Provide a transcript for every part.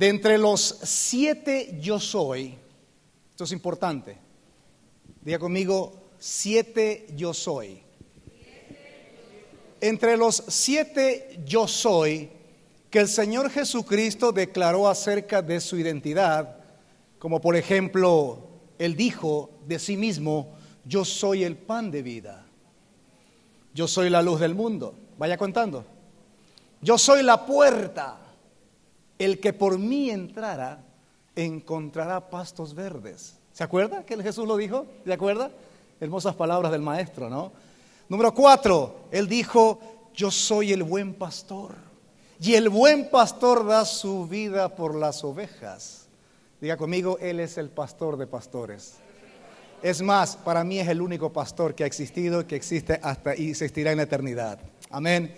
De entre los 7 yo soy, esto es importante, diga conmigo, 7 yo soy. Entre los 7 yo soy que el Señor Jesucristo declaró acerca de su identidad, como por ejemplo, Él dijo de sí mismo, yo soy el pan de vida, yo soy la luz del mundo, vaya contando, yo soy la puerta, el que por mí entrara encontrará pastos verdes. ¿Se acuerda que Jesús lo dijo? ¿Se acuerda? Hermosas palabras del maestro, ¿no? Número 4, Él dijo, yo soy el buen pastor. Y el buen pastor da su vida por las ovejas. Diga conmigo, Él es el pastor de pastores. Es más, para mí es el único pastor que ha existido, que existe hasta y existirá en la eternidad. Amén.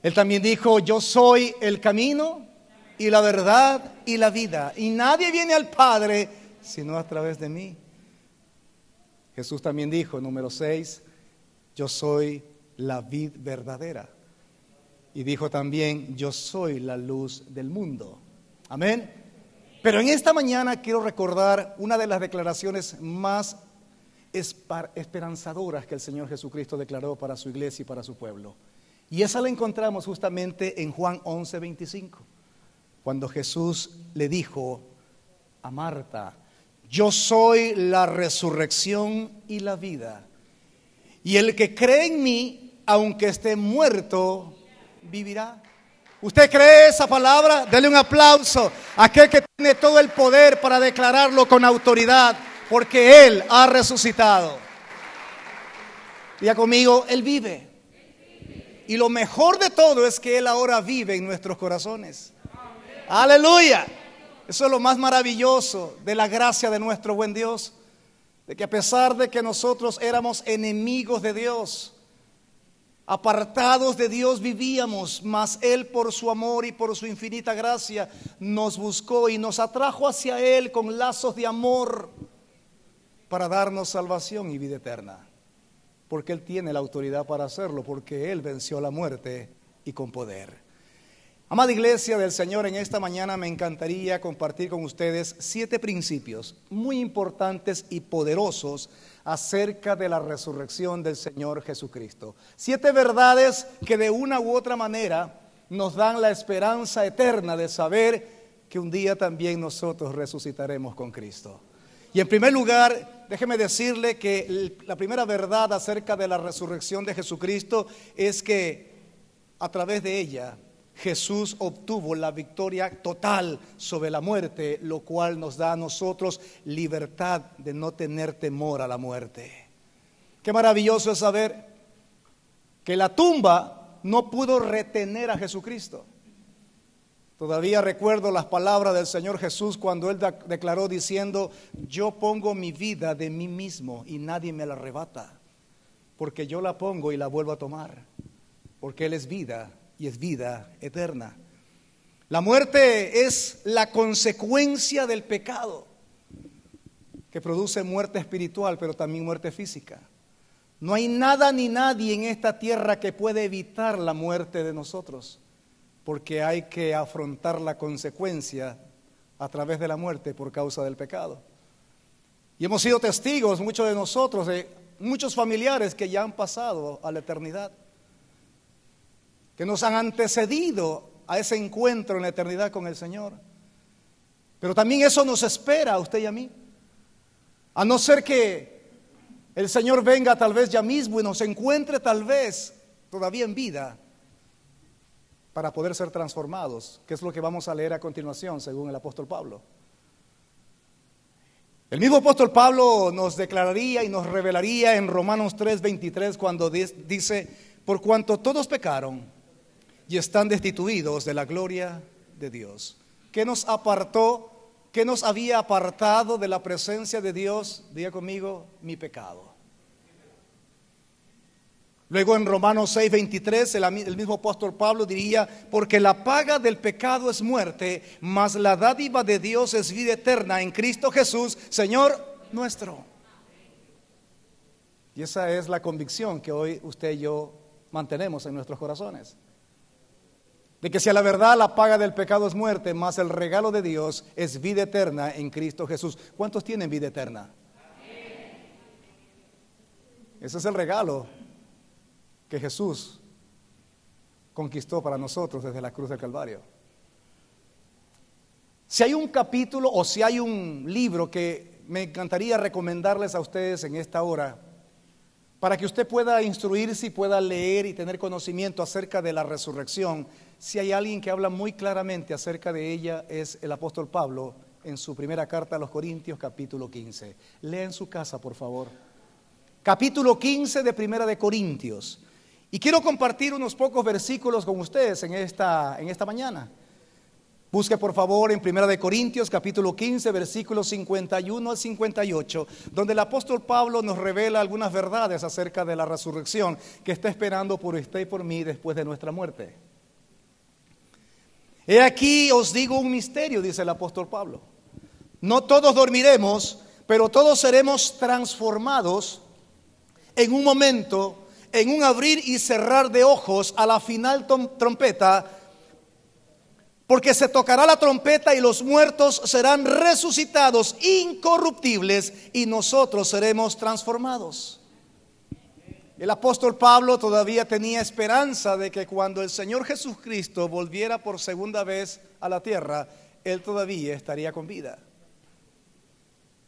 Él también dijo, yo soy el camino y la verdad y la vida. Y nadie viene al Padre sino a través de mí. Jesús también dijo, número 6, yo soy la vid verdadera. Y dijo también, yo soy la luz del mundo. Amén. Pero en esta mañana quiero recordar una de las declaraciones más esperanzadoras que el Señor Jesucristo declaró para su iglesia y para su pueblo. Y esa la encontramos justamente en Juan 11:25, cuando Jesús le dijo a Marta, yo soy la resurrección y la vida. Y el que cree en mí, aunque esté muerto, vivirá. ¿Usted cree esa palabra? Dele un aplauso a aquel que tiene todo el poder para declararlo con autoridad, porque Él ha resucitado. Diga conmigo, Él vive. Y lo mejor de todo es que Él ahora vive en nuestros corazones. Aleluya. Eso es lo más maravilloso de la gracia de nuestro buen Dios, de que a pesar de que nosotros éramos enemigos de Dios, apartados de Dios vivíamos, mas Él por su amor y por su infinita gracia nos buscó y nos atrajo hacia Él con lazos de amor para darnos salvación y vida eterna. Porque Él tiene la autoridad para hacerlo, porque Él venció la muerte y con poder. Amada iglesia del Señor, en esta mañana me encantaría compartir con ustedes 7 principios muy importantes y poderosos acerca de la resurrección del Señor Jesucristo. 7 verdades que de una u otra manera nos dan la esperanza eterna de saber que un día también nosotros resucitaremos con Cristo. Y en primer lugar, déjeme decirle que la primera verdad acerca de la resurrección de Jesucristo es que a través de ella Jesús obtuvo la victoria total sobre la muerte, lo cual nos da a nosotros libertad de no tener temor a la muerte. Qué maravilloso es saber que la tumba no pudo retener a Jesucristo. Todavía recuerdo las palabras del Señor Jesús cuando Él declaró diciendo, yo pongo mi vida de mí mismo y nadie me la arrebata, porque yo la pongo y la vuelvo a tomar, porque Él es vida y es vida eterna. La muerte es la consecuencia del pecado, que produce muerte espiritual, pero también muerte física. No hay nada ni nadie en esta tierra que pueda evitar la muerte de nosotros, porque hay que afrontar la consecuencia a través de la muerte por causa del pecado. Y hemos sido testigos, muchos de nosotros, de muchos familiares que ya han pasado a la eternidad, que nos han antecedido a ese encuentro en la eternidad con el Señor. Pero también eso nos espera a usted y a mí, a no ser que el Señor venga tal vez ya mismo y nos encuentre tal vez todavía en vida para poder ser transformados, que es lo que vamos a leer a continuación según el apóstol Pablo. El mismo apóstol Pablo nos declararía y nos revelaría en Romanos 3:23 cuando dice, por cuanto todos pecaron y están destituidos de la gloria de Dios. ¿Qué nos apartó? ¿Qué nos había apartado de la presencia de Dios? Diga conmigo, mi pecado. Luego en Romanos 6:23 el mismo apóstol Pablo diría, porque la paga del pecado es muerte, mas la dádiva de Dios es vida eterna en Cristo Jesús, Señor nuestro. Y esa es la convicción que hoy usted y yo mantenemos en nuestros corazones. de que si a la verdad la paga del pecado es muerte, más el regalo de Dios es vida eterna en Cristo Jesús. ¿Cuántos tienen vida eterna? Ese es el regalo que Jesús conquistó para nosotros desde la cruz del Calvario. Si hay un capítulo o si hay un libro que me encantaría recomendarles a ustedes en esta hora, para que usted pueda instruirse y pueda leer y tener conocimiento acerca de la resurrección, si hay alguien que habla muy claramente acerca de ella, es el apóstol Pablo en su primera carta a los Corintios, capítulo 15. Lea en su casa, por favor. Capítulo 15 de Primera de Corintios. Y quiero compartir unos pocos versículos con ustedes en esta mañana. Busque por favor en Primera de Corintios capítulo 15 versículos 51 al 58, donde el apóstol Pablo nos revela algunas verdades acerca de la resurrección que está esperando por usted y por mí después de nuestra muerte. He aquí os digo un misterio, dice el apóstol Pablo. No todos dormiremos, pero todos seremos transformados en un momento, en un abrir y cerrar de ojos a la final trompeta. Porque se tocará la trompeta y los muertos serán resucitados incorruptibles y nosotros seremos transformados. El apóstol Pablo todavía tenía esperanza de que cuando el Señor Jesucristo volviera por segunda vez a la tierra, él todavía estaría con vida.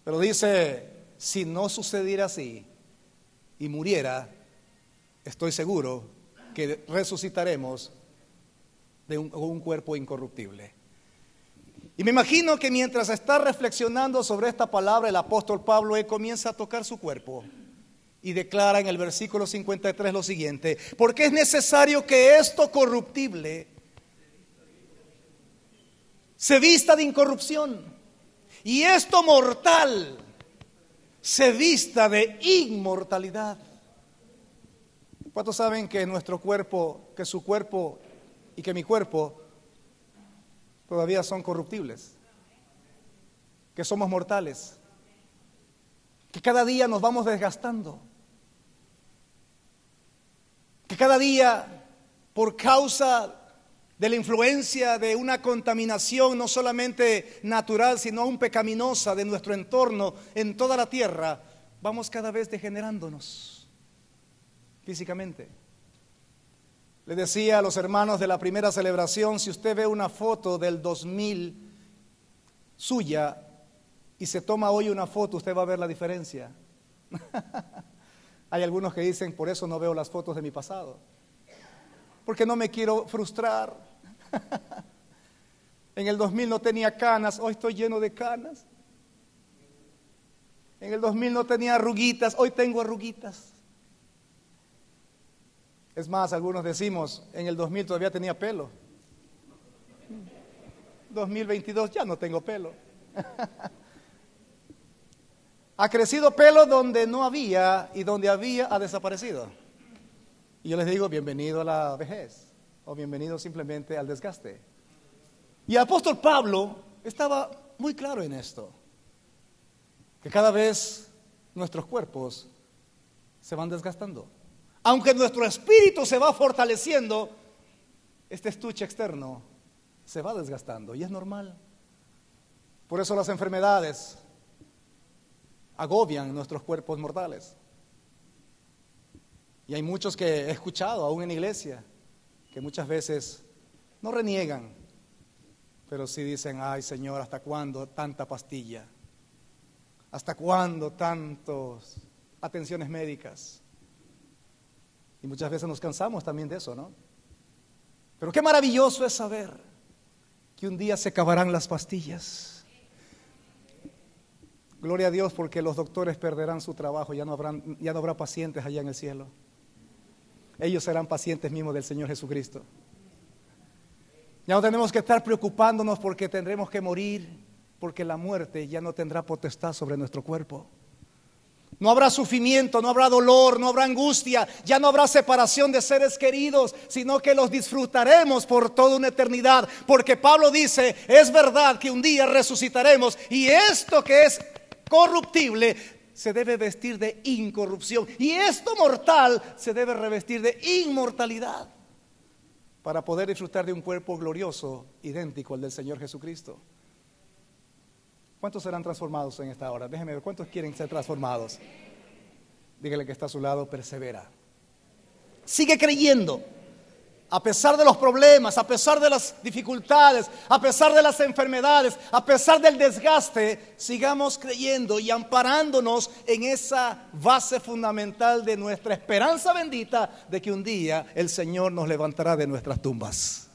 Pero dice, si no sucediera así y muriera, estoy seguro que resucitaremos de un cuerpo incorruptible. Y me imagino que mientras está reflexionando sobre esta palabra, el apóstol Pablo comienza a tocar su cuerpo y declara en el versículo 53 lo siguiente: porque es necesario que esto corruptible se vista de incorrupción y esto mortal se vista de inmortalidad. ¿Cuántos saben que nuestro cuerpo, que su cuerpo y que mi cuerpo todavía son corruptibles? Que somos mortales, que cada día nos vamos desgastando, que cada día por causa de la influencia de una contaminación no solamente natural sino aún pecaminosa de nuestro entorno en toda la tierra, vamos cada vez degenerándonos físicamente. Le decía a los hermanos de la primera celebración, si usted ve una foto del 2000 suya y se toma hoy una foto, usted va a ver la diferencia. Hay algunos que dicen, por eso no veo las fotos de mi pasado, porque no me quiero frustrar. En el 2000 no tenía canas, hoy estoy lleno de canas. En el 2000 no tenía arruguitas, hoy tengo arruguitas. Es más, algunos decimos, en el 2000 todavía tenía pelo. 2022 ya no tengo pelo. Ha crecido pelo donde no había y donde había ha desaparecido. Y yo les digo, bienvenido a la vejez o bienvenido simplemente al desgaste. Y el apóstol Pablo estaba muy claro en esto, que cada vez nuestros cuerpos se van desgastando. Aunque nuestro espíritu se va fortaleciendo, este estuche externo se va desgastando y es normal. Por eso las enfermedades agobian nuestros cuerpos mortales. Y hay muchos que he escuchado, aún en iglesia, que muchas veces no reniegan, pero sí dicen, ay Señor, ¿hasta cuándo tanta pastilla? ¿Hasta cuándo tantas atenciones médicas? Y muchas veces nos cansamos también de eso, ¿no? Pero qué maravilloso es saber que un día se acabarán las pastillas. Gloria a Dios, porque los doctores perderán su trabajo, ya no habrá pacientes allá en el cielo. Ellos serán pacientes mismos del Señor Jesucristo. Ya no tenemos que estar preocupándonos porque tendremos que morir, porque la muerte ya no tendrá potestad sobre nuestro cuerpo. No habrá sufrimiento, no habrá dolor, no habrá angustia, ya no habrá separación de seres queridos, sino que los disfrutaremos por toda una eternidad. Porque Pablo dice, es verdad que un día resucitaremos y esto que es corruptible se debe vestir de incorrupción y esto mortal se debe revestir de inmortalidad. para poder disfrutar de un cuerpo glorioso, idéntico al del Señor Jesucristo. ¿Cuántos serán transformados en esta hora? Déjenme ver, ¿cuántos quieren ser transformados? Dígale que está a su lado, persevera. Sigue creyendo. A pesar de los problemas, a pesar de las dificultades, a pesar de las enfermedades, a pesar del desgaste, sigamos creyendo y amparándonos en esa base fundamental de nuestra esperanza bendita de que un día el Señor nos levantará de nuestras tumbas.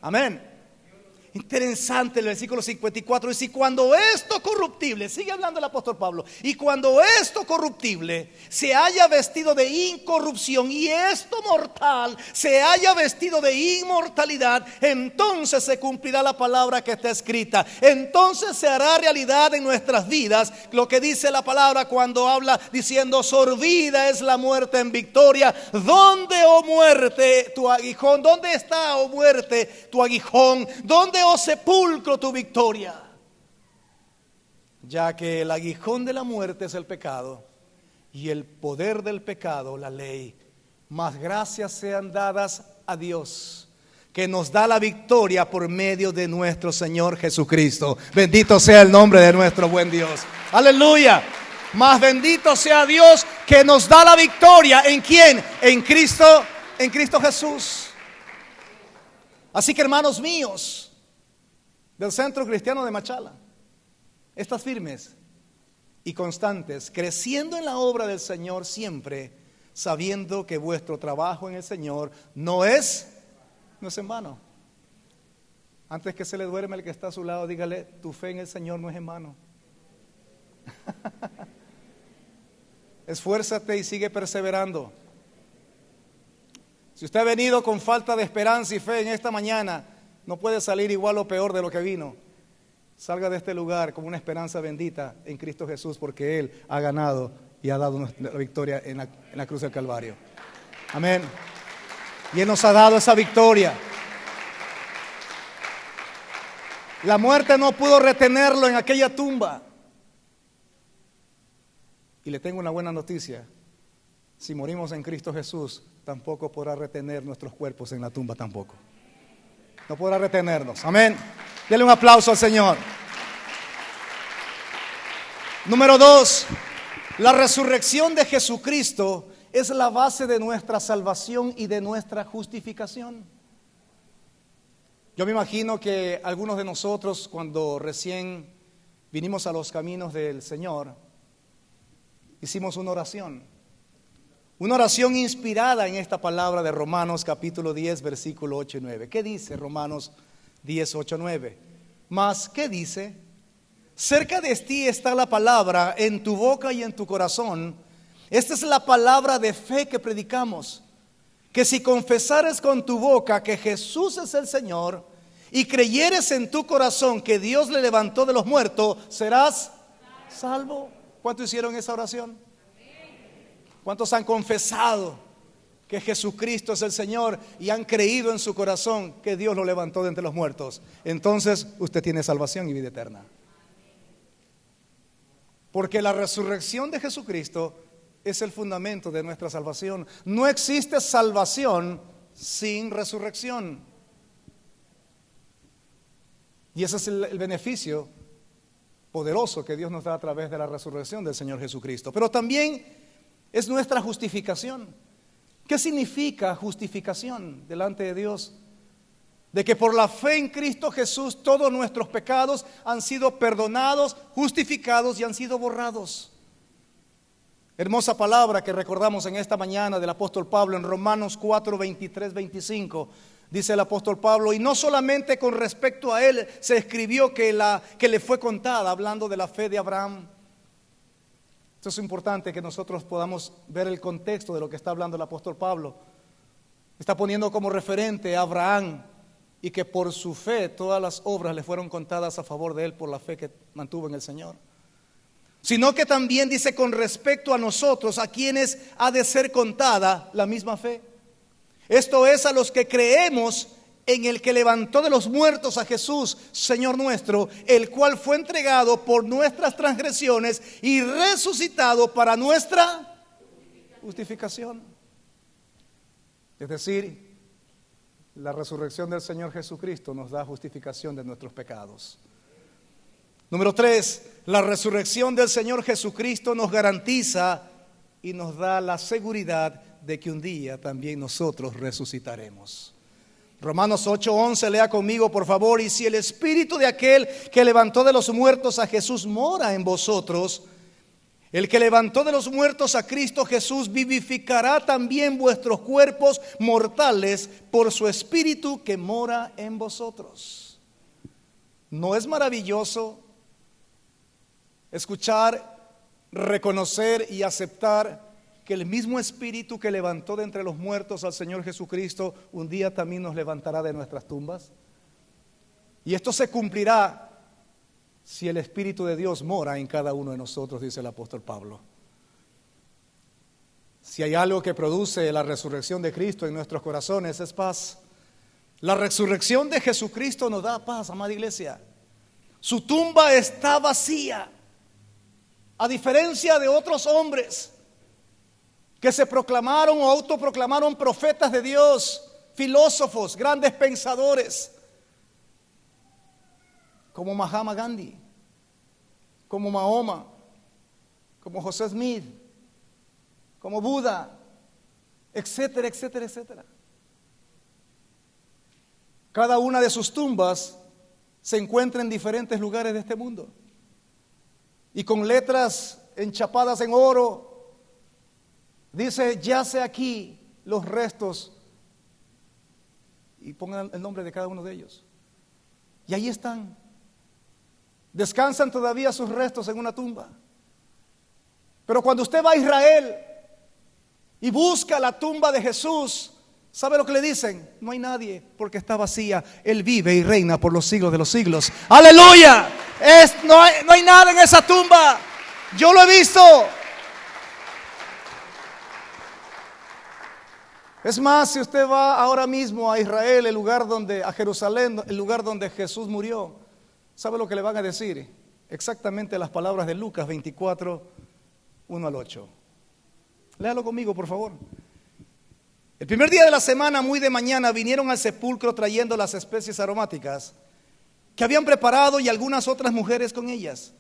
Amén. Interesante el versículo 54 dice: y cuando esto corruptible, sigue hablando el apóstol Pablo, y cuando esto corruptible se haya vestido de incorrupción y esto mortal se haya vestido de inmortalidad, entonces se cumplirá la palabra que está escrita. Entonces se hará realidad en nuestras vidas lo que dice la palabra cuando habla diciendo: sorbida es la muerte en victoria. ¿Dónde, oh muerte, tu aguijón? ¿Dónde está, oh muerte, tu aguijón? ¿Dónde, oh sepulcro, tu victoria? Ya que el aguijón de la muerte es el pecado y el poder del pecado la ley. Mas gracias sean dadas a Dios, que nos da la victoria por medio de nuestro Señor Jesucristo. Bendito sea el nombre de nuestro buen Dios. Aleluya. Mas bendito sea Dios que nos da la victoria. ¿En quién? En Cristo Jesús. Así que, hermanos míos del Centro Cristiano de Machala, estad firmes y constantes, creciendo en la obra del Señor siempre, sabiendo que vuestro trabajo en el Señor no es en vano. Antes que se le duerme el que está a su lado, dígale: tu fe en el Señor no es en vano. Esfuérzate y sigue perseverando. Si usted ha venido con falta de esperanza y fe en esta mañana, no puede salir igual o peor de lo que vino. Salga de este lugar con una esperanza bendita en Cristo Jesús, porque Él ha ganado y ha dado la victoria en la cruz del Calvario. Amén. Y Él nos ha dado esa victoria. La muerte no pudo retenerlo en aquella tumba. Y le tengo una buena noticia: si morimos en Cristo Jesús, tampoco podrá retener nuestros cuerpos en la tumba tampoco. No podrá retenernos. Amén. Denle un aplauso al Señor. Número 2, la resurrección de Jesucristo es la base de nuestra salvación y de nuestra justificación. Yo me imagino que algunos de nosotros, cuando recién vinimos a los caminos del Señor, hicimos una oración inspirada en esta palabra de Romanos capítulo 10, versículo 8 y 9. ¿Qué dice Romanos 10, 8, 9? Mas, ¿qué dice? Cerca de ti está la palabra, en tu boca y en tu corazón. Esta es la palabra de fe que predicamos: que si confesares con tu boca que Jesús es el Señor y creyeres en tu corazón que Dios le levantó de los muertos, serás salvo. ¿Cuántos hicieron esa oración? ¿Cuántos han confesado que Jesucristo es el Señor y han creído en su corazón que Dios lo levantó de entre los muertos? Entonces usted tiene salvación y vida eterna. Porque la resurrección de Jesucristo es el fundamento de nuestra salvación. No existe salvación sin resurrección. Y ese es el beneficio poderoso que Dios nos da a través de la resurrección del Señor Jesucristo. Pero también es nuestra justificación. ¿Qué significa justificación delante de Dios? De que por la fe en Cristo Jesús todos nuestros pecados han sido perdonados, justificados y han sido borrados. Hermosa palabra que recordamos en esta mañana del apóstol Pablo en Romanos 4, 23, 25. Dice el apóstol Pablo: y no solamente con respecto a él se escribió que le fue contada, hablando de la fe de Abraham. Esto es importante que nosotros podamos ver el contexto de lo que está hablando el apóstol Pablo. Está poniendo como referente a Abraham, y que por su fe todas las obras le fueron contadas a favor de él por la fe que mantuvo en el Señor. Sino que también dice con respecto a nosotros, a quienes ha de ser contada la misma fe. Esto es, a los que creemos en el que levantó de los muertos a Jesús, Señor nuestro, el cual fue entregado por nuestras transgresiones y resucitado para nuestra justificación. Es decir, La resurrección del Señor Jesucristo nos da justificación de nuestros pecados. Número 3, la resurrección del Señor Jesucristo nos garantiza y nos da la seguridad de que un día también nosotros resucitaremos. Romanos 8:11, lea conmigo por favor. Y si el espíritu de aquel que levantó de los muertos a Jesús mora en vosotros, el que levantó de los muertos a Cristo Jesús vivificará también vuestros cuerpos mortales por su espíritu que mora en vosotros. ¿No es maravilloso escuchar, reconocer y aceptar que el mismo espíritu que levantó de entre los muertos al Señor Jesucristo un día también nos levantará de nuestras tumbas? Y esto se cumplirá si el Espíritu de Dios mora en cada uno de nosotros, dice el apóstol Pablo. Si hay algo que produce la resurrección de Cristo en nuestros corazones es paz. La resurrección de Jesucristo nos da paz, amada iglesia. Su tumba está vacía, a diferencia de otros hombres que se proclamaron o autoproclamaron profetas de Dios, filósofos, grandes pensadores, como Mahatma Gandhi, como Mahoma, como José Smith, como Buda, etcétera, etcétera, etcétera. Cada una de sus tumbas se encuentra en diferentes lugares de este mundo. Y con letras enchapadas en oro dice: yace aquí los restos, y pongan el nombre de cada uno de ellos. Y ahí están. Descansan todavía sus restos en una tumba. Pero cuando usted va a Israel y busca la tumba de Jesús, ¿sabe lo que le dicen? No hay nadie, porque está vacía. Él vive y reina por los siglos de los siglos. ¡Aleluya! No hay nada en esa tumba. Yo lo he visto. Es más, si usted va ahora mismo a Israel, a Jerusalén, el lugar donde Jesús murió, ¿sabe lo que le van a decir? Exactamente las palabras de Lucas 24, 1 al 8. Léalo conmigo, por favor. El primer día de la semana, muy de mañana, vinieron al sepulcro trayendo las especies aromáticas que habían preparado y algunas otras mujeres con ellas.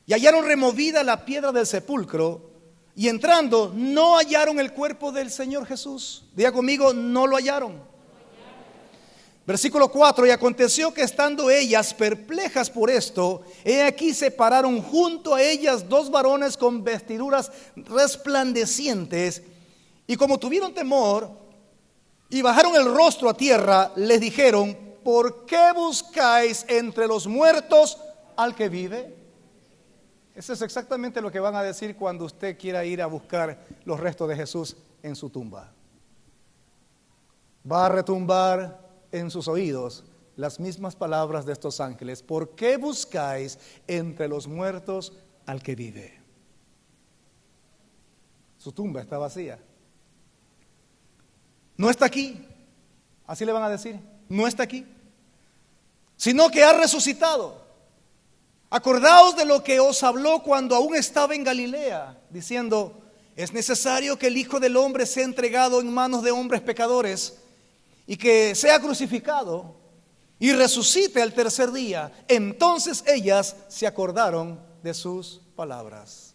Y hallaron removida la piedra del sepulcro, y entrando no hallaron el cuerpo del Señor Jesús. Diga conmigo: no lo hallaron. Versículo 4: y aconteció que estando ellas perplejas por esto, he aquí se pararon junto a ellas dos varones con vestiduras resplandecientes, y como tuvieron temor y bajaron el rostro a tierra, les dijeron: ¿por qué buscáis entre los muertos al que vive? Eso es exactamente lo que van a decir cuando usted quiera ir a buscar los restos de Jesús en su tumba. Va a retumbar en sus oídos las mismas palabras de estos ángeles: ¿por qué buscáis entre los muertos al que vive? Su tumba está vacía. No está aquí, así le van a decir, no está aquí, sino que ha resucitado. Acordaos de lo que os habló cuando aún estaba en Galilea, diciendo: es necesario que el Hijo del Hombre sea entregado en manos de hombres pecadores y que sea crucificado y resucite al tercer día. Entonces ellas se acordaron de sus palabras.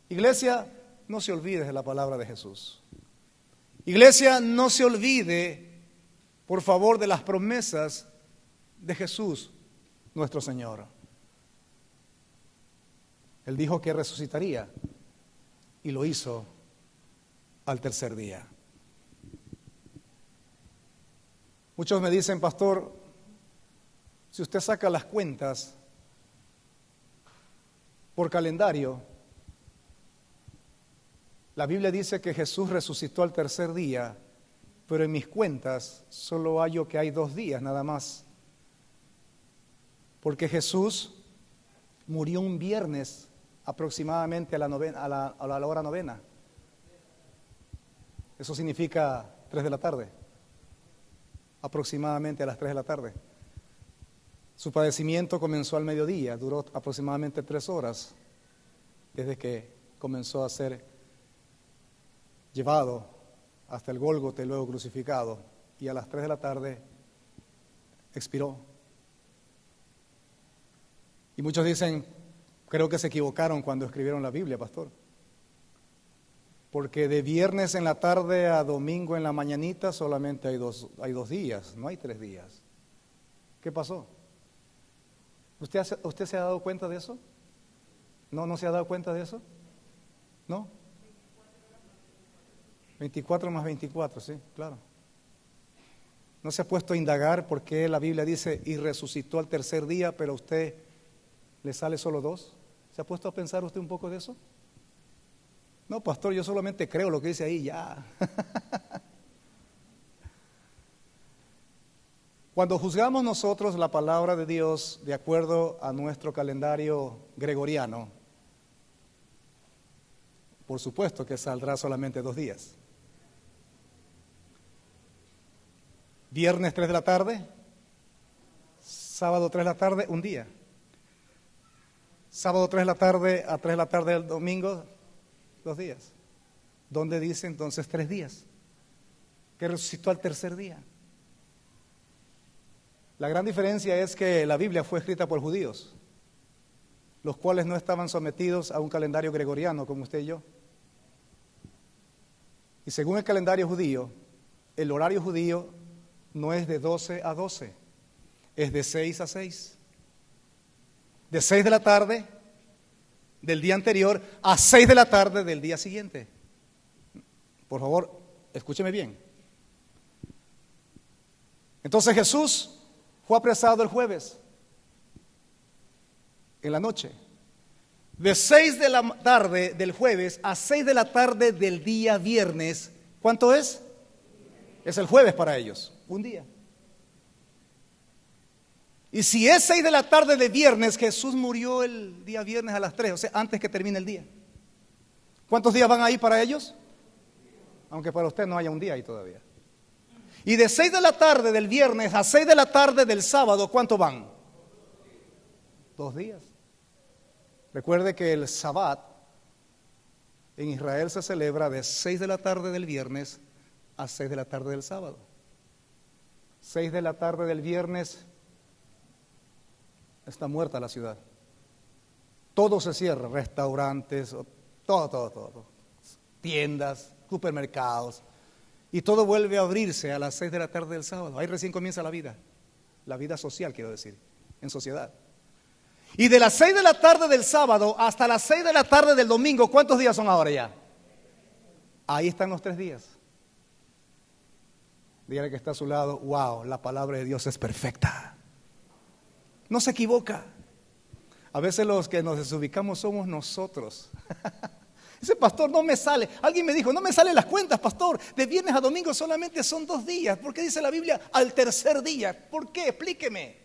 Iglesia, no se olvide de la palabra de Jesús. Iglesia, no se olvide, por favor, de las promesas de Jesús, nuestro Señor. Él dijo que resucitaría y lo hizo al tercer día. Muchos me dicen: pastor, si usted saca las cuentas por calendario, la Biblia dice que Jesús resucitó al tercer día, pero en mis cuentas solo hallo que hay 2 días nada más. Porque Jesús murió un viernes aproximadamente a la hora novena. Eso significa 3 de la tarde. Aproximadamente a las 3 de la tarde. Su padecimiento comenzó al mediodía, duró aproximadamente 3 horas, desde que comenzó a ser llevado hasta el Gólgota y luego crucificado. y a las 3 de la tarde expiró. Y muchos dicen, creo que se equivocaron cuando escribieron la Biblia, pastor. Porque de viernes en la tarde a domingo en la mañanita solamente hay dos días, no hay 3 días. ¿Qué pasó? ¿Usted se ha dado cuenta de eso? ¿No se ha dado cuenta de eso? ¿No? 24 más 24, sí, claro. ¿No se ha puesto a indagar por qué la Biblia dice y resucitó al tercer día, pero a usted le sale solo 2? ¿Se ha puesto a pensar usted un poco de eso? No, pastor, yo solamente creo lo que dice ahí, ya. Cuando juzgamos nosotros la palabra de Dios de acuerdo a nuestro calendario gregoriano, por supuesto que saldrá solamente 2 días. Viernes 3 de la tarde, sábado 3 de la tarde, un día. Sábado 3 de la tarde a 3 de la tarde del domingo, 2 días. ¿Dónde dice entonces 3 días? Que resucitó al tercer día. La gran diferencia es que la Biblia fue escrita por judíos, los cuales no estaban sometidos a un calendario gregoriano como usted y yo. Y según el calendario judío, el horario judío no es de 12 a 12, es de 6 a 6. De 6 de la tarde del día anterior a 6 de la tarde del día siguiente. Por favor, escúcheme bien. Entonces Jesús fue apresado el jueves, en la noche. De 6 de la tarde del jueves a 6 de la tarde del día viernes, ¿cuánto es? Es el jueves para ellos, un día. Y si es 6 de la tarde de viernes, Jesús murió el día viernes a las 3, o sea, antes que termine el día. ¿Cuántos días van ahí para ellos? Aunque para usted no haya un día ahí todavía. Y de 6 de la tarde del viernes a 6 de la tarde del sábado, ¿cuánto van? 2 días. Recuerde que el Sabbat en Israel se celebra de 6 de la tarde del viernes a 6 de la tarde del sábado. 6 de la tarde del viernes está muerta la ciudad. Todo se cierra, restaurantes, todo. Tiendas, supermercados. Y todo vuelve a abrirse a las 6 de la tarde del sábado. Ahí recién comienza la vida social, quiero decir, en sociedad. Y de las 6 de la tarde del sábado hasta las 6 de la tarde del domingo, ¿cuántos días son ahora ya? Ahí están los 3 días. Dígale que está a su lado, wow, la palabra de Dios es perfecta. No se equivoca. A veces los que nos desubicamos somos nosotros. Dice, pastor, no me sale. Alguien me dijo, no me salen las cuentas, pastor. De viernes a domingo solamente son 2 días. ¿Por qué dice la Biblia al tercer día? ¿Por qué? Explíqueme.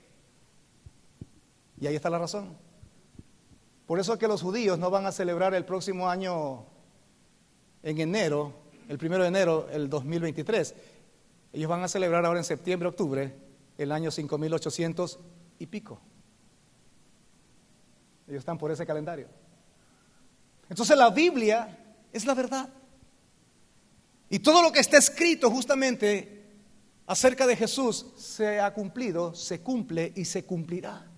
Y ahí está la razón. Por eso es que los judíos no van a celebrar el próximo año en enero, el 1 de enero, el 2023. Ellos van a celebrar ahora en septiembre, octubre, el año 5800 y pico. Ellos están por ese calendario. Entonces la Biblia es la verdad. Y todo lo que está escrito justamente acerca de Jesús se ha cumplido, se cumple y se cumplirá.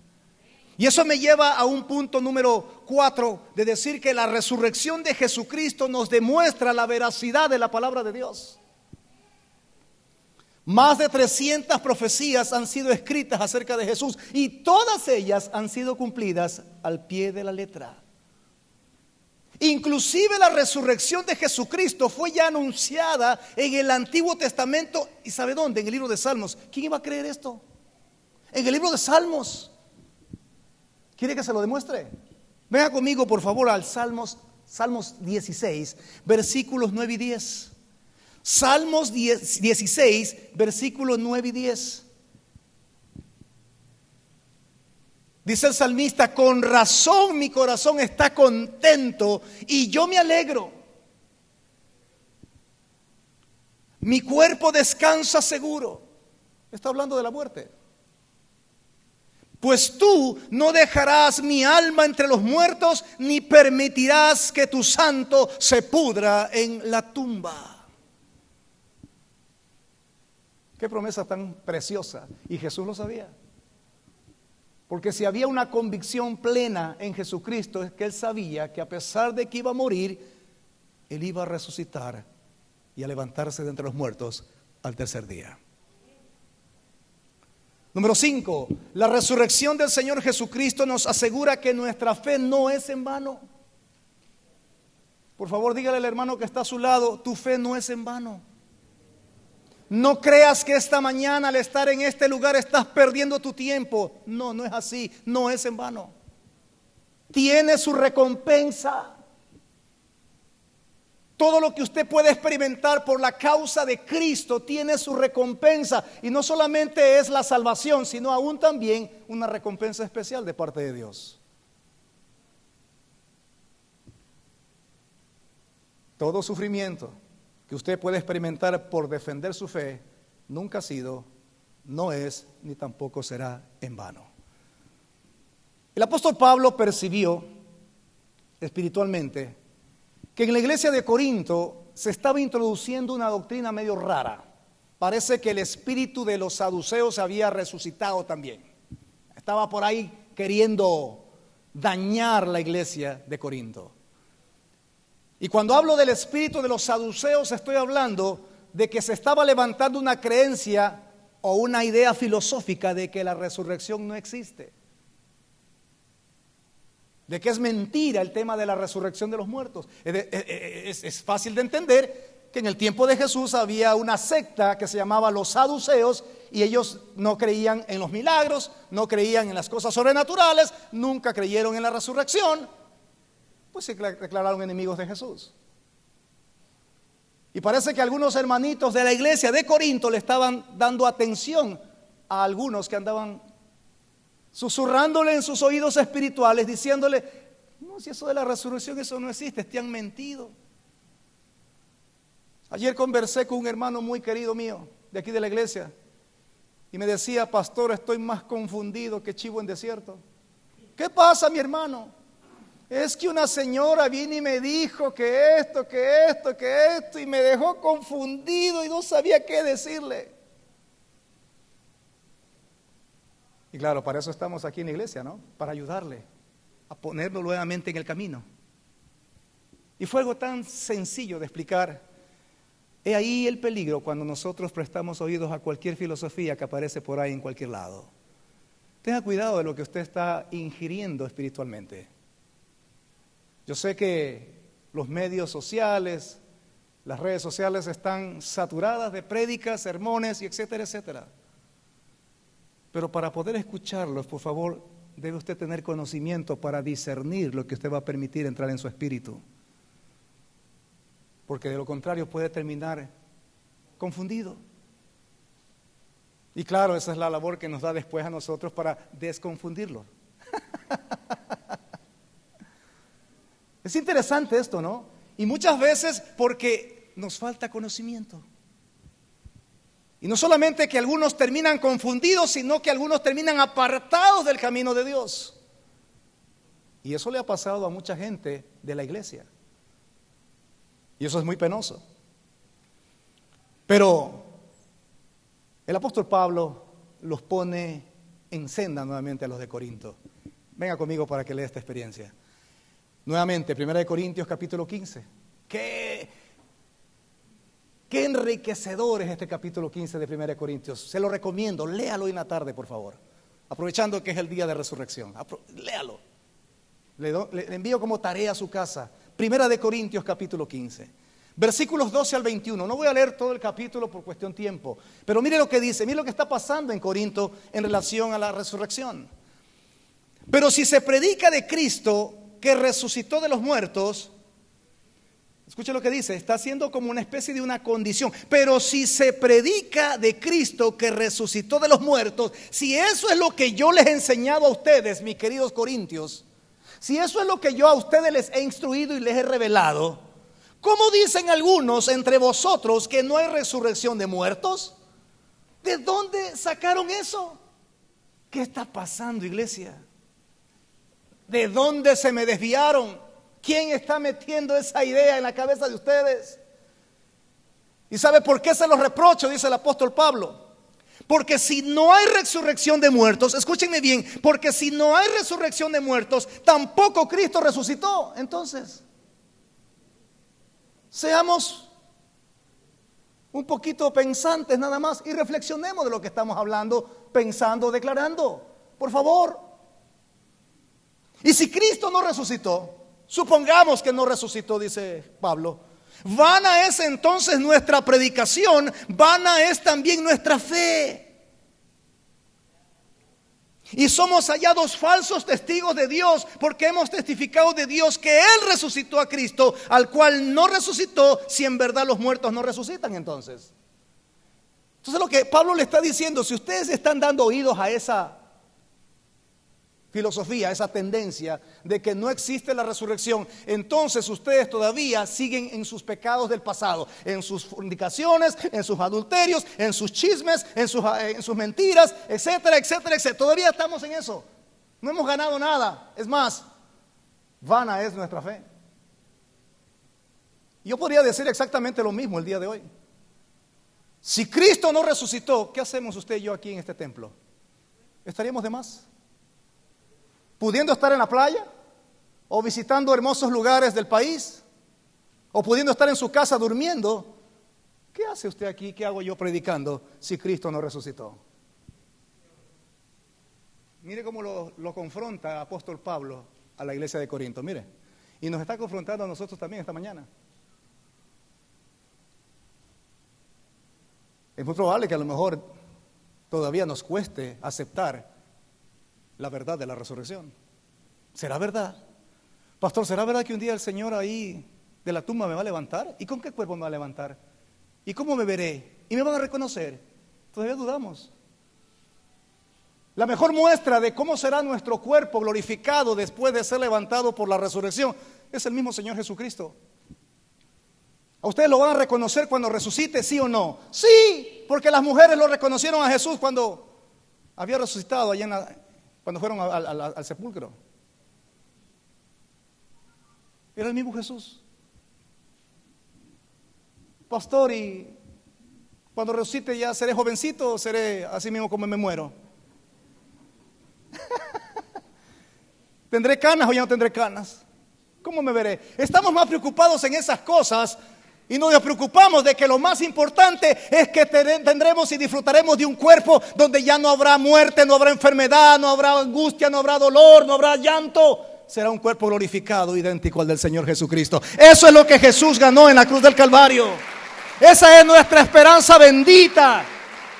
Y eso me lleva a un punto número 4 de decir que la resurrección de Jesucristo nos demuestra la veracidad de la palabra de Dios. Más de 300 profecías han sido escritas acerca de Jesús y todas ellas han sido cumplidas al pie de la letra. Inclusive la resurrección de Jesucristo fue ya anunciada en el Antiguo Testamento. ¿Y sabe dónde? En el libro de Salmos. ¿Quién iba a creer esto? En el libro de Salmos. ¿Quiere que se lo demuestre? Venga conmigo por favor al Salmos 16, versículos 9 y 10. Salmos 16, versículos 9 y 10. Dice el salmista, con razón mi corazón está contento y yo me alegro. Mi cuerpo descansa seguro. Está hablando de la muerte. Pues tú no dejarás mi alma entre los muertos, ni permitirás que tu santo se pudra en la tumba. Qué promesa tan preciosa. Y Jesús lo sabía. Porque si había una convicción plena en Jesucristo, es que Él sabía que a pesar de que iba a morir, Él iba a resucitar y a levantarse de entre los muertos al tercer día. Número 5, la resurrección del Señor Jesucristo nos asegura que nuestra fe no es en vano. Por favor, dígale al hermano que está a su lado, tu fe no es en vano. No creas que esta mañana al estar en este lugar estás perdiendo tu tiempo. No, no es así, no es en vano. Tiene su recompensa. Todo lo que usted puede experimentar por la causa de Cristo tiene su recompensa. Y no solamente es la salvación, sino aún también una recompensa especial de parte de Dios. Todo sufrimiento que usted puede experimentar por defender su fe nunca ha sido, no es, ni tampoco será en vano. El apóstol Pablo percibió espiritualmente que en la iglesia de Corinto se estaba introduciendo una doctrina medio rara. Parece que el espíritu de los saduceos había resucitado también. Estaba por ahí queriendo dañar la iglesia de Corinto. Y cuando hablo del espíritu de los saduceos, estoy hablando de que se estaba levantando una creencia o una idea filosófica de que la resurrección no existe. De que es mentira el tema de la resurrección de los muertos. Es fácil de entender que en el tiempo de Jesús había una secta que se llamaba los saduceos y ellos no creían en los milagros, no creían en las cosas sobrenaturales, nunca creyeron en la resurrección. Pues se declararon enemigos de Jesús. Y parece que algunos hermanitos de la iglesia de Corinto le estaban dando atención a algunos que andaban susurrándole en sus oídos espirituales, diciéndole, no, si eso de la resurrección, eso no existe, te han mentido. Ayer conversé con un hermano muy querido mío, de aquí de la iglesia, y me decía, pastor, estoy más confundido que chivo en desierto. ¿Qué pasa, mi hermano? Es que una señora vino y me dijo que esto, y me dejó confundido y no sabía qué decirle. Y claro, para eso estamos aquí en la iglesia, ¿no? Para ayudarle a ponerlo nuevamente en el camino. Y fue algo tan sencillo de explicar. He ahí el peligro cuando nosotros prestamos oídos a cualquier filosofía que aparece por ahí en cualquier lado. Tenga cuidado de lo que usted está ingiriendo espiritualmente. Yo sé que los medios sociales, las redes sociales están saturadas de prédicas, sermones y etcétera, etcétera. Pero para poder escucharlos, por favor, debe usted tener conocimiento para discernir lo que usted va a permitir entrar en su espíritu. Porque de lo contrario puede terminar confundido. Y claro, esa es la labor que nos da después a nosotros para desconfundirlo. Es interesante esto, ¿no? Y muchas veces porque nos falta conocimiento. Y no solamente que algunos terminan confundidos, sino que algunos terminan apartados del camino de Dios. Y eso le ha pasado a mucha gente de la iglesia. Y eso es muy penoso. Pero el apóstol Pablo los pone en senda nuevamente a los de Corinto. Venga conmigo para que lea esta experiencia. Nuevamente, 1 Corintios capítulo 15. Qué enriquecedor es este capítulo 15 de 1 Corintios. Se lo recomiendo, léalo hoy en la tarde, por favor. Aprovechando que es el día de resurrección. Léalo. Le envío como tarea a su casa. 1 Corintios capítulo 15. Versículos 12 al 21. No voy a leer todo el capítulo por cuestión de tiempo. Pero mire lo que dice, mire lo que está pasando en Corinto en relación a la resurrección. Pero si se predica de Cristo que resucitó de los muertos, escuche lo que dice, está haciendo como una especie de una condición. Pero si se predica de Cristo que resucitó de los muertos, si eso es lo que yo les he enseñado a ustedes, mis queridos corintios, si eso es lo que yo a ustedes les he instruido y les he revelado, ¿cómo dicen algunos entre vosotros que no hay resurrección de muertos? ¿De dónde sacaron eso? ¿Qué está pasando, iglesia? ¿De dónde se me desviaron? ¿Quién está metiendo esa idea en la cabeza de ustedes? ¿Y sabe por qué se los reprocho? Dice el apóstol Pablo. Porque si no hay resurrección de muertos, escúchenme bien, porque si no hay resurrección de muertos, tampoco Cristo resucitó. Entonces, seamos un poquito pensantes nada más y reflexionemos de lo que estamos hablando, pensando, declarando. Por favor. Y si Cristo no resucitó, supongamos que no resucitó, dice Pablo, vana es entonces nuestra predicación, vana es también nuestra fe. Y somos hallados falsos testigos de Dios, porque hemos testificado de Dios que Él resucitó a Cristo, al cual no resucitó, si en verdad los muertos no resucitan entonces. Entonces lo que Pablo le está diciendo, si ustedes están dando oídos a esa filosofía, esa tendencia de que no existe la resurrección, entonces ustedes todavía siguen en sus pecados del pasado, en sus fornicaciones, en sus adulterios, en sus chismes, en sus mentiras, etcétera, etcétera, etcétera. Todavía estamos en eso. No hemos ganado nada. Es más, vana es nuestra fe. Yo podría decir exactamente lo mismo el día de hoy. Si Cristo no resucitó, ¿qué hacemos usted y yo aquí en este templo? ¿Estaríamos de más? Pudiendo estar en la playa, o visitando hermosos lugares del país, o pudiendo estar en su casa durmiendo, ¿qué hace usted aquí? ¿Qué hago yo predicando si Cristo no resucitó? Mire cómo lo confronta el apóstol Pablo a la iglesia de Corinto, mire, y nos está confrontando a nosotros también esta mañana. Es muy probable que a lo mejor todavía nos cueste aceptar la verdad de la resurrección. ¿Será verdad? Pastor, ¿será verdad que un día el Señor ahí de la tumba me va a levantar? ¿Y con qué cuerpo me va a levantar? ¿Y cómo me veré? ¿Y me van a reconocer? Todavía dudamos. La mejor muestra de cómo será nuestro cuerpo glorificado después de ser levantado por la resurrección es el mismo Señor Jesucristo. ¿A ustedes lo van a reconocer cuando resucite, sí o no? Sí, porque las mujeres lo reconocieron a Jesús cuando había resucitado allá cuando fueron al sepulcro. Era el mismo Jesús. Pastor, ¿y cuando resucite ya seré jovencito o seré así mismo como me muero? ¿Tendré canas o ya no tendré canas? ¿Cómo me veré? Estamos más preocupados en esas cosas y nos preocupamos de que lo más importante es que tendremos y disfrutaremos de un cuerpo donde ya no habrá muerte, no habrá enfermedad, no habrá angustia, no habrá dolor, no habrá llanto. Será un cuerpo glorificado, idéntico al del Señor Jesucristo. Eso es lo que Jesús ganó en la cruz del Calvario. Esa es nuestra esperanza bendita,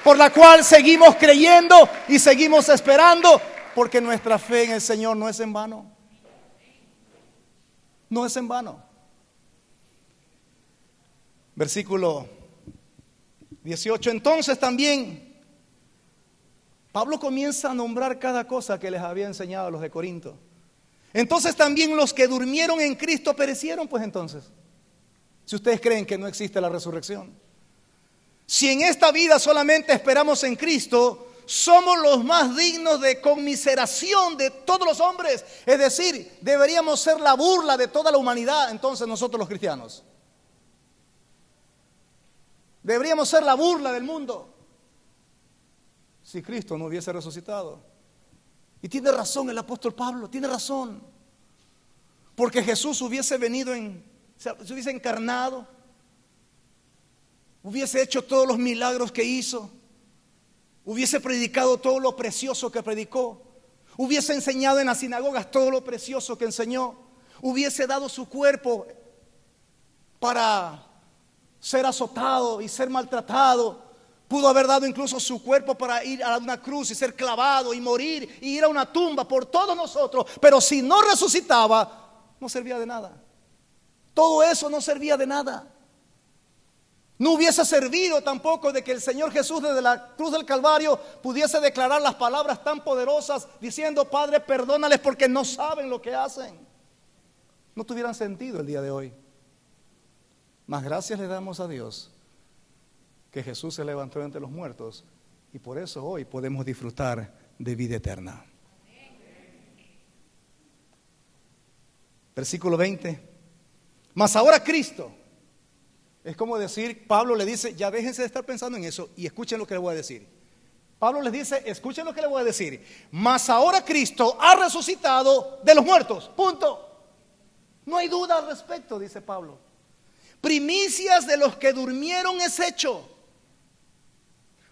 por la cual seguimos creyendo y seguimos esperando, porque nuestra fe en el Señor no es en vano. No es en vano. Versículo 18. Entonces también Pablo comienza a nombrar cada cosa que les había enseñado a los de Corinto. Entonces también los que durmieron en Cristo perecieron, pues entonces, si ustedes creen que no existe la resurrección. Si en esta vida solamente esperamos en Cristo, somos los más dignos de conmiseración de todos los hombres. Es decir, deberíamos ser la burla de toda la humanidad, entonces nosotros los cristianos. Deberíamos ser la burla del mundo si Cristo no hubiese resucitado. Y tiene razón el apóstol Pablo, tiene razón. Porque Jesús hubiese venido se hubiese encarnado, hubiese hecho todos los milagros que hizo, hubiese predicado todo lo precioso que predicó, hubiese enseñado en las sinagogas todo lo precioso que enseñó, hubiese dado su cuerpo para ser azotado y ser maltratado. Pudo haber dado incluso su cuerpo para ir a una cruz y ser clavado y morir y ir a una tumba por todos nosotros. Pero si no resucitaba, no servía de nada. Todo eso no servía de nada. No hubiese servido tampoco de que el Señor Jesús desde la cruz del Calvario pudiese declarar las palabras tan poderosas diciendo: Padre, perdónales porque no saben lo que hacen. No tuvieran sentido el día de hoy. Mas gracias le damos a Dios que Jesús se levantó entre los muertos y por eso hoy podemos disfrutar de vida eterna. Versículo 20. Mas ahora Cristo, es como decir, Pablo le dice: ya déjense de estar pensando en eso y escuchen lo que le voy a decir. Pablo les dice, escuchen lo que le voy a decir, mas ahora Cristo ha resucitado de los muertos, punto. No hay duda al respecto, dice Pablo. Primicias de los que durmieron es hecho.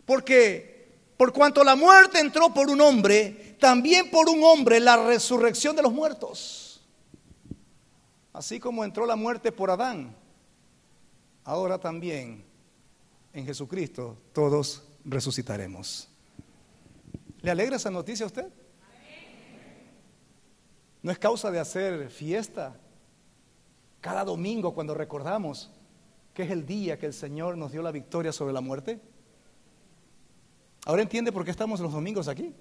Porque por cuanto la muerte entró por un hombre, también por un hombre la resurrección de los muertos. Así como entró la muerte por Adán, ahora también en Jesucristo todos resucitaremos. ¿Le alegra esa noticia a usted? No es causa de hacer fiesta cada domingo cuando recordamos que es el día que el Señor nos dio la victoria sobre la muerte. ¿Ahora entiende por qué estamos los domingos aquí?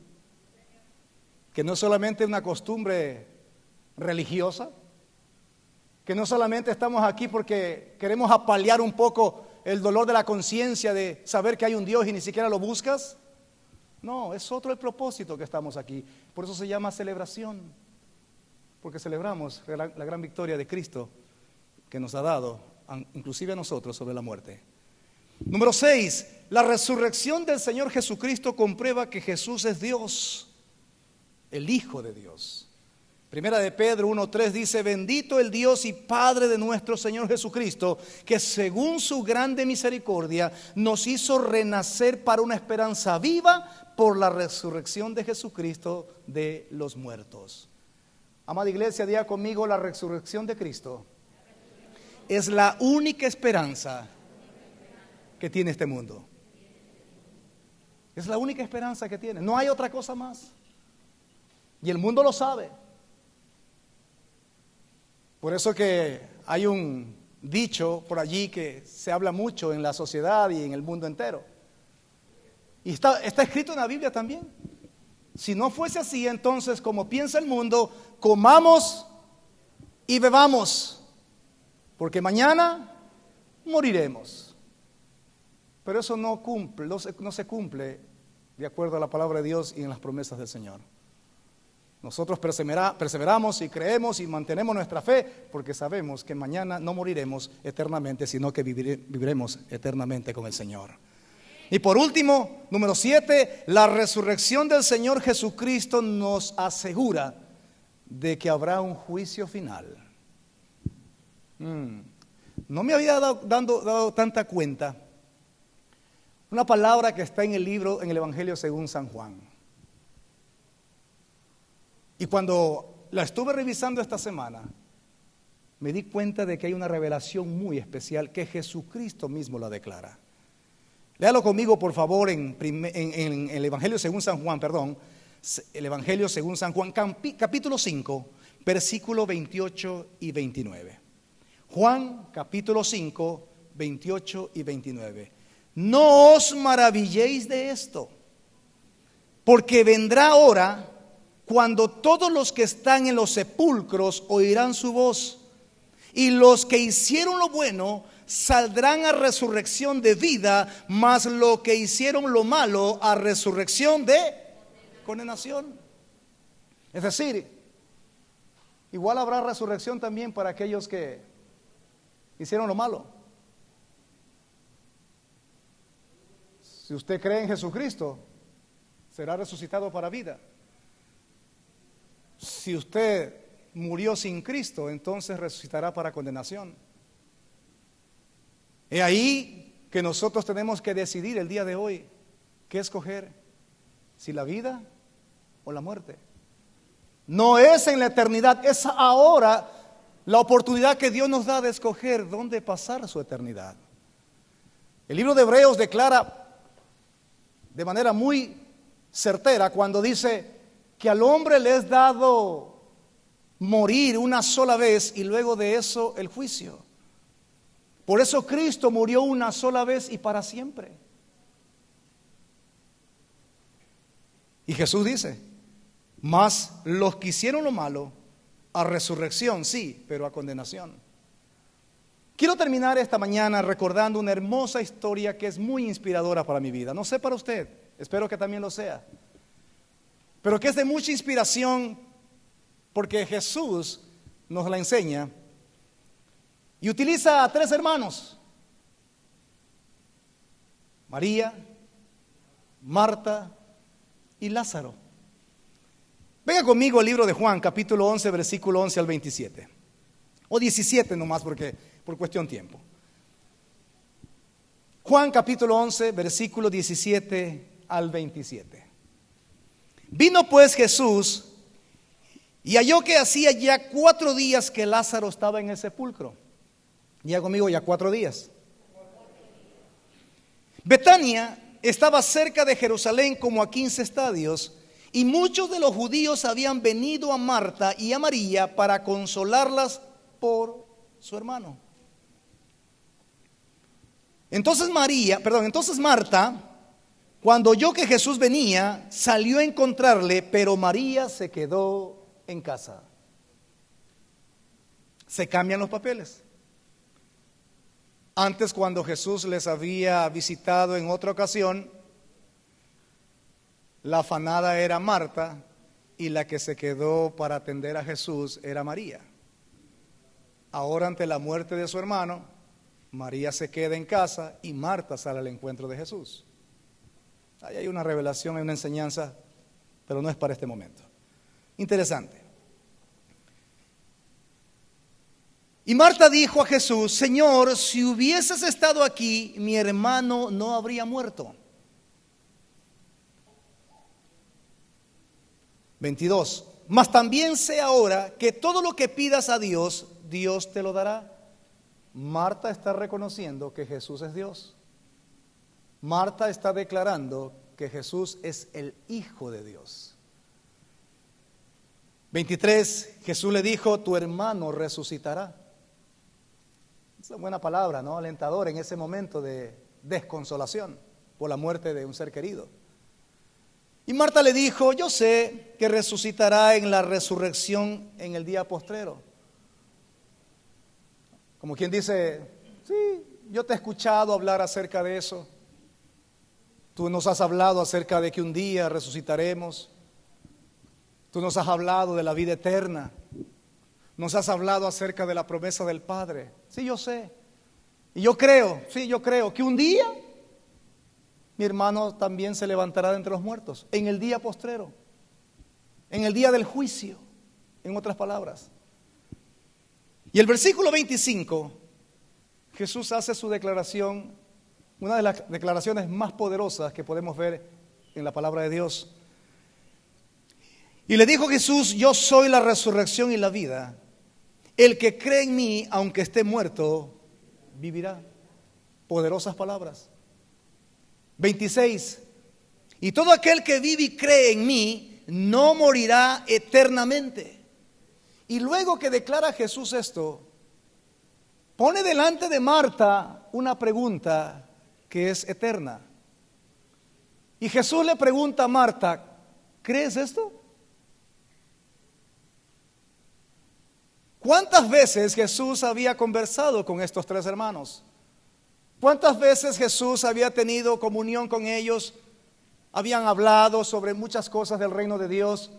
Que no es solamente una costumbre religiosa, que no solamente estamos aquí porque queremos apalear un poco el dolor de la conciencia de saber que hay un Dios y ni siquiera lo buscas. No, es otro el propósito que estamos aquí. Por eso se llama celebración, porque celebramos la gran victoria de Cristo que nos ha dado, inclusive a nosotros, sobre la muerte. Número 6, la resurrección del Señor Jesucristo comprueba que Jesús es Dios, el Hijo de Dios. Primera de Pedro 1:3 dice, bendito el Dios y Padre de nuestro Señor Jesucristo, que según su grande misericordia nos hizo renacer para una esperanza viva por la resurrección de Jesucristo de los muertos. Amada iglesia, diga conmigo, la resurrección de Cristo es la única esperanza que tiene este mundo. Es la única esperanza que tiene. No hay otra cosa más. Y el mundo lo sabe. Por eso que hay un dicho por allí que se habla mucho en la sociedad y en el mundo entero. Y está escrito en la Biblia también. Si no fuese así, entonces, como piensa el mundo, comamos y bebamos, porque mañana moriremos. Pero eso no se cumple de acuerdo a la palabra de Dios y en las promesas del Señor. Nosotros perseveramos y creemos y mantenemos nuestra fe porque sabemos que mañana no moriremos eternamente, sino que viviremos eternamente con el Señor. Y por último, número 7, la resurrección del Señor Jesucristo nos asegura de que habrá un juicio final. No me había dado tanta cuenta una palabra que está en el libro, en el Evangelio según San Juan. Y cuando la estuve revisando esta semana, me di cuenta de que hay una revelación muy especial que Jesucristo mismo la declara. Léalo conmigo, por favor, en el Evangelio según San Juan, el Evangelio según San Juan, capítulo 5, versículo 28 y 29. Juan, capítulo 5, 28 y 29. No os maravilléis de esto, porque vendrá hora cuando todos los que están en los sepulcros oirán su voz, y los que hicieron lo bueno saldrán a resurrección de vida, mas los que hicieron lo malo a resurrección de condenación. Es decir, igual habrá resurrección también para aquellos que hicieron lo malo. Si usted cree en Jesucristo, será resucitado para vida. Si usted murió sin Cristo, entonces resucitará para condenación. Es ahí que nosotros tenemos que decidir el día de hoy qué escoger, si la vida o la muerte. No es en la eternidad, es ahora la oportunidad que Dios nos da de escoger dónde pasar su eternidad. El libro de Hebreos declara de manera muy certera cuando dice que al hombre le es dado morir una sola vez y luego de eso el juicio. Por eso Cristo murió una sola vez y para siempre. Y Jesús dice, mas los que hicieron lo malo, a resurrección, sí, pero a condenación. Quiero terminar esta mañana recordando una hermosa historia que es muy inspiradora para mi vida. No sé para usted, espero que también lo sea. Pero que es de mucha inspiración porque Jesús nos la enseña y utiliza a 3 hermanos: María, Marta y Lázaro. Venga conmigo al libro de Juan, capítulo 11, versículo 11 al 27. O 17 nomás, porque por cuestión de tiempo. Juan capítulo 11, versículo 17 al 27. Vino pues Jesús y halló que hacía ya 4 días que Lázaro estaba en el sepulcro. Ya conmigo, ya 4 días. Betania estaba cerca de Jerusalén como a 15 estadios, y muchos de los judíos habían venido a Marta y a María para consolarlas por su hermano. Entonces Marta, cuando oyó que Jesús venía, salió a encontrarle, pero María se quedó en casa. Se cambian los papeles. Antes, cuando Jesús les había visitado en otra ocasión, la afanada era Marta y la que se quedó para atender a Jesús era María. Ahora, ante la muerte de su hermano, María se queda en casa y Marta sale al encuentro de Jesús. Ahí hay una revelación, hay una enseñanza, pero no es para este momento. Interesante. Y Marta dijo a Jesús: Señor, si hubieses estado aquí, mi hermano no habría muerto. 22. Mas también sé ahora que todo lo que pidas a Dios, Dios te lo dará. Marta está reconociendo que Jesús es Dios. Marta está declarando que Jesús es el Hijo de Dios. 23. Jesús le dijo: tu hermano resucitará. Es una buena palabra, ¿no? Alentador en ese momento de desconsolación por la muerte de un ser querido. Y Marta le dijo: yo sé que resucitará en la resurrección en el día postrero. Como quien dice: sí, yo te he escuchado hablar acerca de eso. Tú nos has hablado acerca de que un día resucitaremos. Tú nos has hablado de la vida eterna. Nos has hablado acerca de la promesa del Padre. Sí, yo sé. Y yo creo que un día mi hermano también se levantará de entre los muertos, en el día postrero, en el día del juicio, en otras palabras. Y el versículo 25, Jesús hace su declaración, una de las declaraciones más poderosas que podemos ver en la palabra de Dios. Y le dijo Jesús: yo soy la resurrección y la vida. El que cree en mí, aunque esté muerto, vivirá. Poderosas palabras. 26. Y todo aquel que vive y cree en mí no morirá eternamente. Y luego que declara Jesús esto, pone delante de Marta una pregunta que es eterna. Y Jesús le pregunta a Marta: ¿crees esto? ¿Cuántas veces Jesús había conversado con estos 3 hermanos? ¿Cuántas veces Jesús había tenido comunión con ellos? Habían hablado sobre muchas cosas del reino de Dios.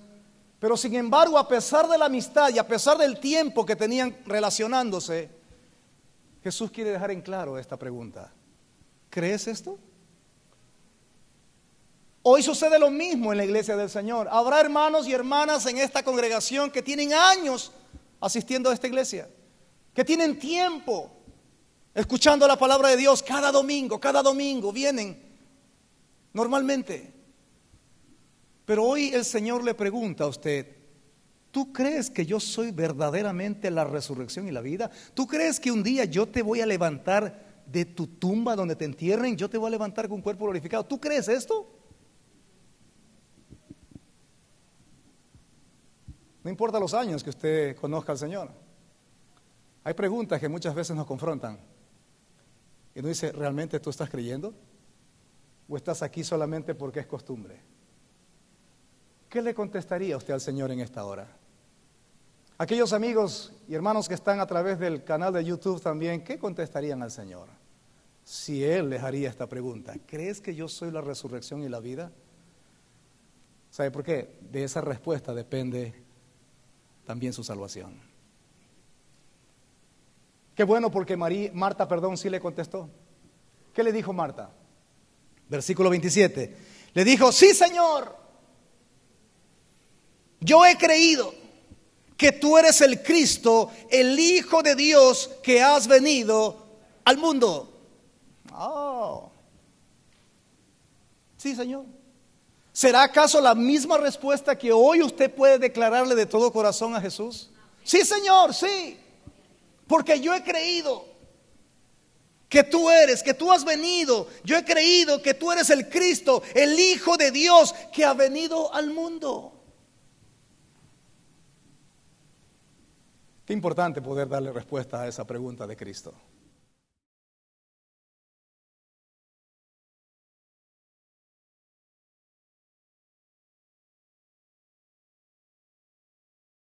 Pero sin embargo, a pesar de la amistad y a pesar del tiempo que tenían relacionándose, Jesús quiere dejar en claro esta pregunta: ¿crees esto? Hoy sucede lo mismo en la iglesia del Señor. Habrá hermanos y hermanas en esta congregación que tienen años asistiendo a esta iglesia, que tienen tiempo escuchando la palabra de Dios cada domingo vienen normalmente. Pero hoy el Señor le pregunta a usted: ¿tú crees que yo soy verdaderamente la resurrección y la vida? ¿Tú crees que un día yo te voy a levantar de tu tumba donde te entierren? Yo te voy a levantar con un cuerpo glorificado. ¿Tú crees esto? No importa los años que usted conozca al Señor. Hay preguntas que muchas veces nos confrontan. Y nos dice: ¿realmente tú estás creyendo? ¿O estás aquí solamente porque es costumbre? ¿Qué le contestaría usted al Señor en esta hora? Aquellos amigos y hermanos que están a través del canal de YouTube también, ¿qué contestarían al Señor si Él les haría esta pregunta? ¿Crees que yo soy la resurrección y la vida? ¿Sabe por qué? De esa respuesta depende también su salvación. Qué bueno, porque Marta sí le contestó. ¿Qué le dijo Marta? Versículo 27. Le dijo, sí, Señor, yo he creído que tú eres el Cristo, el Hijo de Dios que has venido al mundo. Oh, sí, Señor. ¿Será acaso la misma respuesta que hoy usted puede declararle de todo corazón a Jesús? Sí, Señor, sí. Porque yo he creído que tú eres, que tú has venido. Yo he creído que tú eres el Cristo, el Hijo de Dios que ha venido al mundo. Qué importante poder darle respuesta a esa pregunta de Cristo.